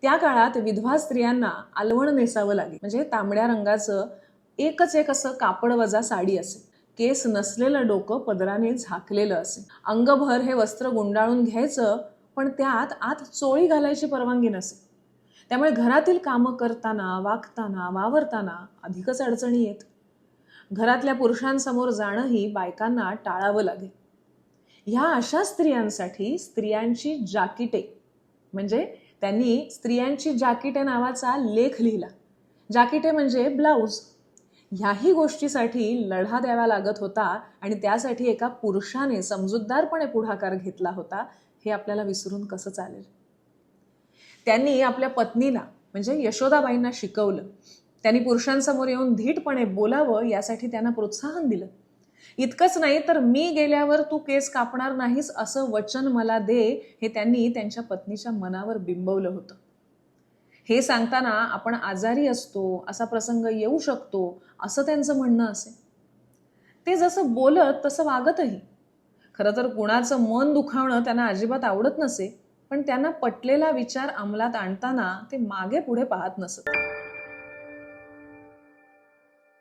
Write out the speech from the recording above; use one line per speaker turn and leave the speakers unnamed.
त्या काळात विधवा स्त्रियांना आलवण नेसावं लागे, म्हणजे तांबड्या रंगाचं एकच एक असं कापड वजा साडी असे, केस नसलेलं डोकं पदराने झाकलेलं असे, अंगभर हे वस्त्र गुंडाळून घ्यायचं, पण त्यात आत चोळी घालायची परवानगी नसे. त्यामुळे घरातील कामं करताना, वागताना, वावरताना अधिकच अडचणी येत. घरातल्या पुरुषांसमोर जाणंही बायकांना टाळावं लागे. ह्या अशा स्त्रियांसाठी स्त्रियांची जाकीटे, म्हणजे त्यांनी स्त्रियांची जाकीटे नावाचा लेख लिहिला. जाकीटे म्हणजे ब्लाऊज. ह्याही गोष्टीसाठी लढा द्यावा लागत होता आणि त्यासाठी एका पुरुषाने समजूतदारपणे पुढाकार घेतला होता, हे आपल्याला विसरून कसं चालेल. त्यांनी आपल्या पत्नीला म्हणजे यशोदाबाईंना शिकवलं. त्यांनी पुरुषांसमोर येऊन धीटपणे बोलावं यासाठी त्यांना प्रोत्साहन दिलं. इतकंच नाही तर मी गेल्यावर तू केस कापणार नाहीस असं वचन मला दे, हे त्यांनी त्यांच्या पत्नीच्या मनावर बिंबवलं होतं. हे सांगताना आपण आजारी असतो, असा प्रसंग येऊ शकतो, असं त्यांचं म्हणणं असे. ते जसं बोलत तसं वागतही. खरं तर कुणाचं मन दुखावणं त्यांना अजिबात आवडत नसे, पण त्यांना पटलेला विचार अंमलात आणताना ते मागे पुढे पाहत नसत.